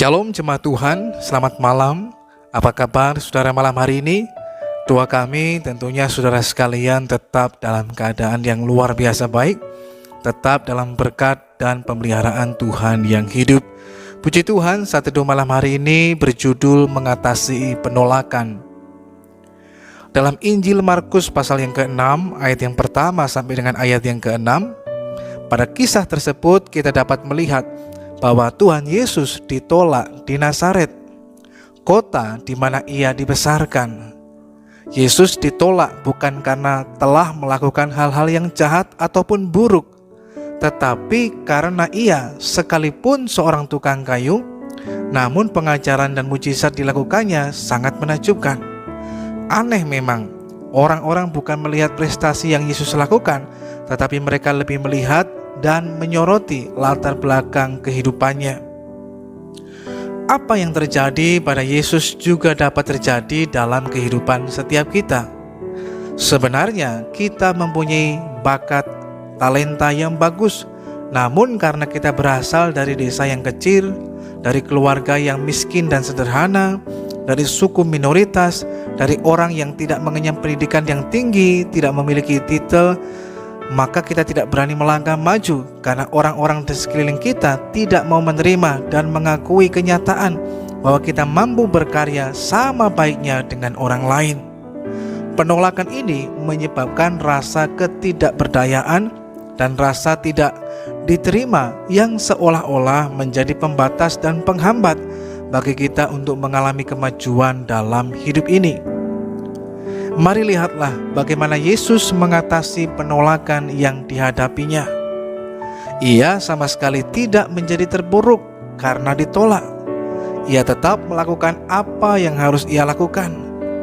Shalom jemaat Tuhan, selamat malam. Apa kabar saudara malam hari ini? Doa kami tentunya saudara sekalian tetap dalam keadaan yang luar biasa baik, tetap dalam berkat dan pemeliharaan Tuhan yang hidup. Puji Tuhan, saat teduh malam hari ini berjudul mengatasi penolakan. Dalam Injil Markus pasal yang ke-6 ayat yang pertama sampai dengan ayat yang ke-6, pada kisah tersebut kita dapat melihat bahwa Tuhan Yesus ditolak di Nazaret, kota di mana ia dibesarkan. Yesus ditolak bukan karena telah melakukan hal-hal yang jahat ataupun buruk, tetapi karena ia sekalipun seorang tukang kayu, namun pengajaran dan mujizat dilakukannya sangat menakjubkan. Aneh memang, orang-orang bukan melihat prestasi yang Yesus lakukan, tetapi mereka lebih melihat dan menyoroti latar belakang kehidupannya. Apa yang terjadi pada Yesus juga dapat terjadi dalam kehidupan setiap kita. Sebenarnya kita mempunyai bakat, talenta yang bagus, namun karena kita berasal dari desa yang kecil, dari keluarga yang miskin dan sederhana, dari suku minoritas, dari orang yang tidak mengenyam pendidikan yang tinggi, tidak memiliki titel, maka kita tidak berani melangkah maju karena orang-orang di sekeliling kita tidak mau menerima dan mengakui kenyataan bahwa kita mampu berkarya sama baiknya dengan orang lain. Penolakan ini menyebabkan rasa ketidakberdayaan dan rasa tidak diterima yang seolah-olah menjadi pembatas dan penghambat bagi kita untuk mengalami kemajuan dalam hidup ini. Mari lihatlah bagaimana Yesus mengatasi penolakan yang dihadapinya. Ia sama sekali tidak menjadi terpuruk karena ditolak. Ia tetap melakukan apa yang harus ia lakukan.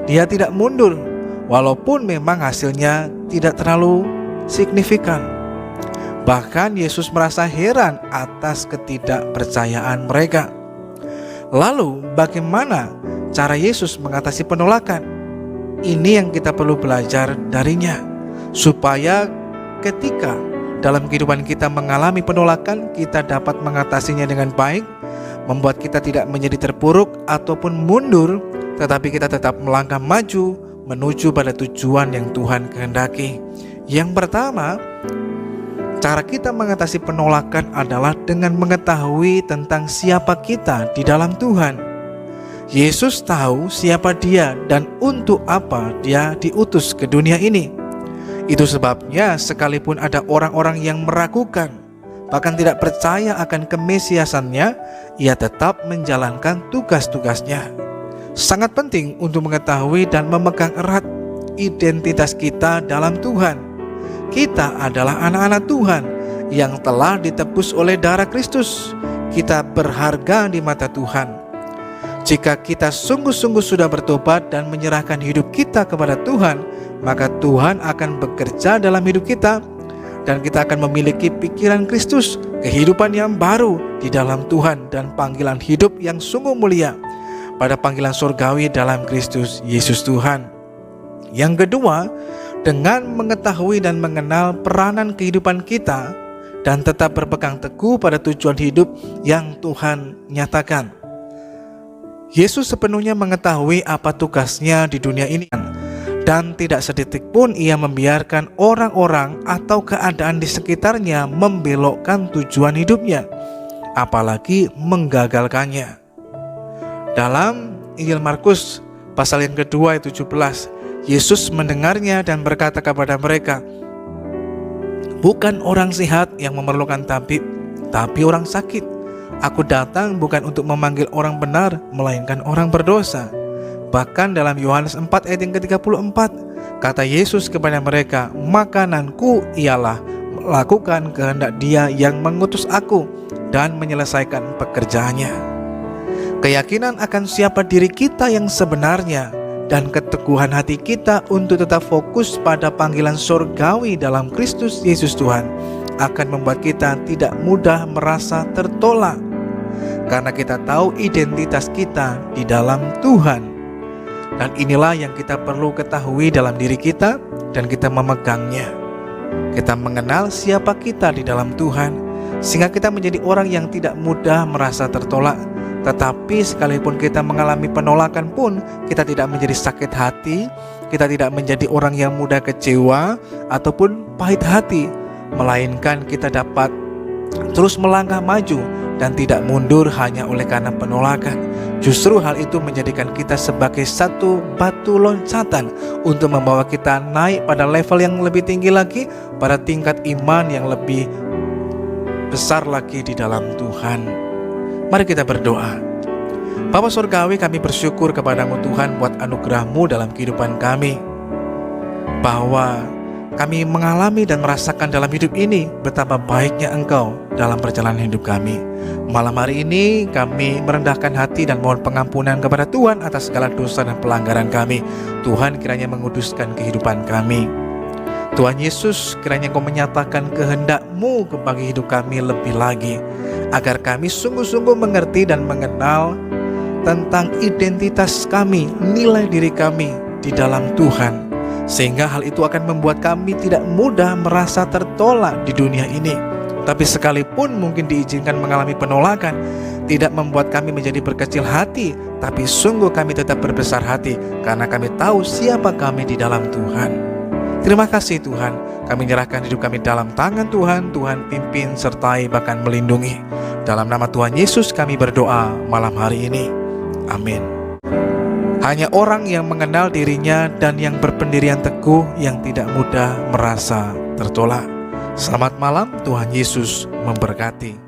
Dia tidak mundur, walaupun memang hasilnya tidak terlalu signifikan. Bahkan Yesus merasa heran atas ketidakpercayaan mereka. Lalu bagaimana cara Yesus mengatasi penolakan? Ini yang kita perlu belajar darinya, supaya ketika dalam kehidupan kita mengalami penolakan, kita dapat mengatasinya dengan baik, membuat kita tidak menjadi terpuruk ataupun mundur, tetapi kita tetap melangkah maju menuju pada tujuan yang Tuhan kehendaki. Yang pertama, cara kita mengatasi penolakan adalah dengan mengetahui tentang siapa kita di dalam Tuhan. Yesus tahu siapa dia dan untuk apa dia diutus ke dunia ini. Itu sebabnya sekalipun ada orang-orang yang meragukan, bahkan tidak percaya akan kemesiasannya, ia tetap menjalankan tugas-tugasnya. Sangat penting untuk mengetahui dan memegang erat identitas kita dalam Tuhan. Kita adalah anak-anak Tuhan yang telah ditebus oleh darah Kristus. Kita berharga di mata Tuhan. Jika kita sungguh-sungguh sudah bertobat dan menyerahkan hidup kita kepada Tuhan, maka Tuhan akan bekerja dalam hidup kita dan kita akan memiliki pikiran Kristus, kehidupan yang baru di dalam Tuhan dan panggilan hidup yang sungguh mulia pada panggilan surgawi dalam Kristus Yesus Tuhan. Yang kedua, dengan mengetahui dan mengenal peranan kehidupan kita dan tetap berpegang teguh pada tujuan hidup yang Tuhan nyatakan. Yesus sepenuhnya mengetahui apa tugasnya di dunia ini, dan tidak sedetik pun ia membiarkan orang-orang atau keadaan di sekitarnya membelokkan tujuan hidupnya, apalagi menggagalkannya. Dalam Injil Markus pasal yang kedua ayat 17, Yesus mendengarnya dan berkata kepada mereka, "Bukan orang sehat yang memerlukan tabib, tapi orang sakit. Aku datang bukan untuk memanggil orang benar, melainkan orang berdosa." Bahkan dalam Yohanes 4 ayat yang ke-34, kata Yesus kepada mereka, "Makananku ialah melakukan kehendak Dia yang mengutus aku dan menyelesaikan pekerjaannya." Keyakinan akan siapa diri kita yang sebenarnya dan keteguhan hati kita untuk tetap fokus pada panggilan surgawi dalam Kristus Yesus Tuhan akan membuat kita tidak mudah merasa tertolak, karena kita tahu identitas kita di dalam Tuhan. Dan inilah yang kita perlu ketahui dalam diri kita dan kita memegangnya. Kita mengenal siapa kita di dalam Tuhan, sehingga kita menjadi orang yang tidak mudah merasa tertolak, Tetapi sekalipun kita mengalami penolakan pun, kita tidak menjadi sakit hati, kita tidak menjadi orang yang mudah kecewa ataupun pahit hati, melainkan kita dapat terus melangkah maju dan tidak mundur hanya oleh karena penolakan. Justru hal itu menjadikan kita sebagai satu batu loncatan untuk membawa kita naik pada level yang lebih tinggi lagi, pada tingkat iman yang lebih besar lagi di dalam Tuhan. Mari kita berdoa. Bapa Surgawi, kami bersyukur kepadamu Tuhan buat anugerah-Mu dalam kehidupan kami, bahwa kami mengalami dan merasakan dalam hidup ini betapa baiknya Engkau dalam perjalanan hidup kami. Malam hari ini kami merendahkan hati dan mohon pengampunan kepada Tuhan atas segala dosa dan pelanggaran kami. Tuhan kiranya menguduskan kehidupan kami. Tuhan Yesus, kiranya Engkau menyatakan kehendak-Mu bagi hidup kami lebih lagi, agar kami sungguh-sungguh mengerti dan mengenal tentang identitas kami, nilai diri kami di dalam Tuhan, sehingga hal itu akan membuat kami tidak mudah merasa tertolak di dunia ini. Tapi sekalipun mungkin diizinkan mengalami penolakan, tidak membuat kami menjadi berkecil hati, tapi sungguh kami tetap berbesar hati, karena kami tahu siapa kami di dalam Tuhan. Terima kasih Tuhan, kami menyerahkan hidup kami dalam tangan Tuhan. Tuhan pimpin, sertai, bahkan melindungi. Dalam nama Tuhan Yesus kami berdoa malam hari ini. Amin. Hanya orang yang mengenal dirinya dan yang berpendirian teguh yang tidak mudah merasa tertolak. Selamat malam, Tuhan Yesus memberkati.